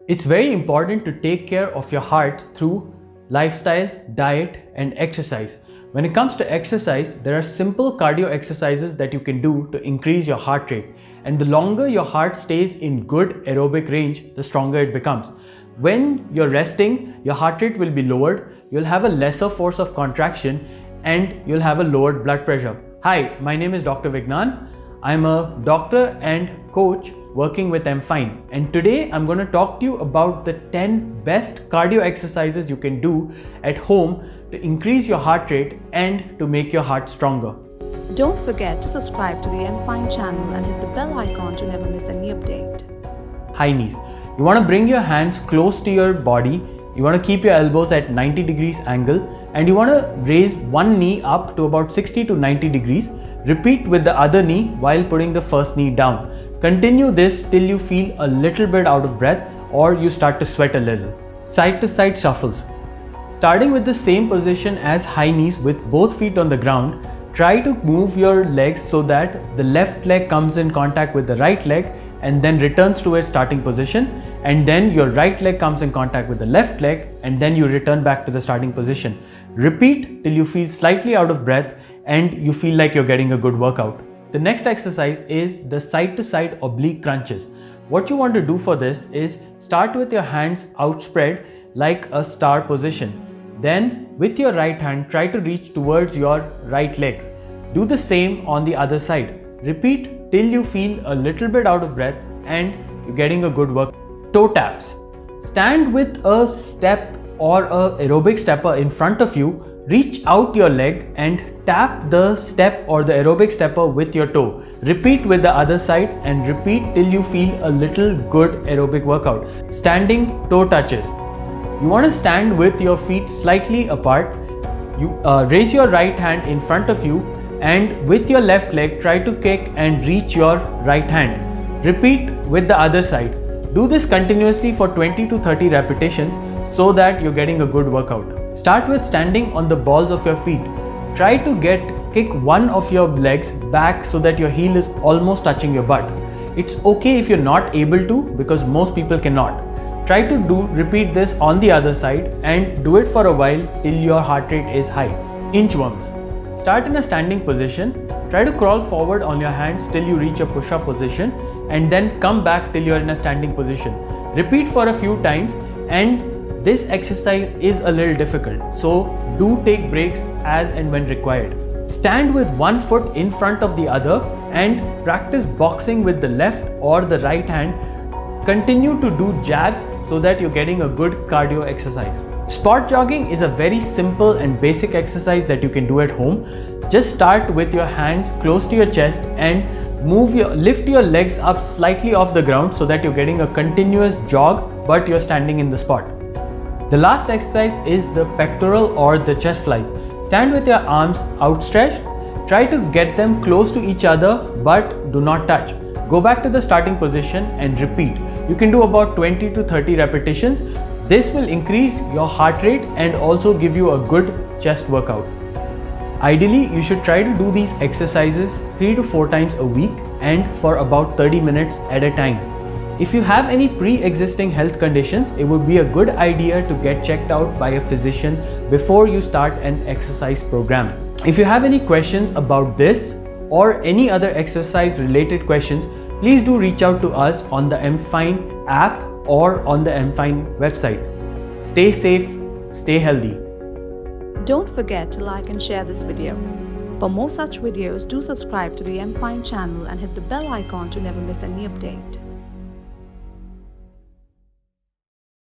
It's very important to take care of your heart through lifestyle, diet, and exercise. When it comes to exercise, there are simple cardio exercises that you can do to increase your heart rate. And the longer your heart stays in good aerobic range, the stronger it becomes. When you're resting, your heart rate will be lowered, you'll have a lesser force of contraction, and you'll have a lowered blood pressure. Hi, my name is Dr. Vignan. I'm a doctor and coach working with MFine, and today I'm going to talk to you about the 10 best cardio exercises you can do at home to increase your heart rate and to make your heart stronger. Don't forget to subscribe to the MFine channel and hit the bell icon to never miss any update. High knees. You want to bring your hands close to your body. You want to keep your elbows at 90 degrees angle, and you want to raise one knee up to about 60 to 90 degrees. Repeat with the other knee while putting the first knee down. Continue this till you feel a little bit out of breath or you start to sweat a little. Side to side shuffles. Starting with the same position as high knees with both feet on the ground, try to move your legs so that the left leg comes in contact with the right leg and then returns to its starting position, and then your right leg comes in contact with the left leg and then you return back to the starting position. Repeat till you feel slightly out of breath and you feel like you're getting a good workout. The next exercise is the side to side oblique crunches. What you want to do for this is start with your hands outspread like a star position. Then with your right hand, try to reach towards your right leg. Do the same on the other side. Repeat till you feel a little bit out of breath and you're getting a good work. Toe taps. Stand with a step or a aerobic stepper in front of you. Reach out your leg and tap the step or the aerobic stepper with your toe. Repeat with the other side and repeat till you feel a little good aerobic workout. Standing toe touches. You want to stand with your feet slightly apart. You raise your right hand in front of you, and with your left leg try to kick and reach your right hand. Repeat with the other side. Do this continuously for 20 to 30 repetitions so that you're getting a good workout. Start with standing on the balls of your feet. Try to kick one of your legs back so that your heel is almost touching your butt. It's okay if you're not able to, because most people cannot. Try to repeat this on the other side and do it for a while till your heart rate is high. Inchworms. Start in a standing position. Try to crawl forward on your hands till you reach a push-up position and then come back till you're in a standing position. Repeat for a few times, and this exercise is a little difficult, so do take breaks as and when required. Stand with one foot in front of the other and practice boxing with the left or the right hand. Continue to do jabs so that you're getting a good cardio exercise. Spot jogging is a very simple and basic exercise that you can do at home. Just start with your hands close to your chest and lift your legs up slightly off the ground so that you're getting a continuous jog, but you're standing in the spot. The last exercise is the pectoral or the chest flies. Stand with your arms outstretched. Try to get them close to each other but do not touch. Go back to the starting position and repeat. You can do about 20 to 30 repetitions. This will increase your heart rate and also give you a good chest workout. Ideally, you should try to do these exercises 3 to 4 times a week and for about 30 minutes at a time. If you have any pre-existing health conditions, it would be a good idea to get checked out by a physician before you start an exercise program. If you have any questions about this or any other exercise related questions, please do reach out to us on the MFine app or on the MFine website. Stay safe, stay healthy. Don't forget to like and share this video. For more such videos, do subscribe to the MFine channel and hit the bell icon to never miss any update.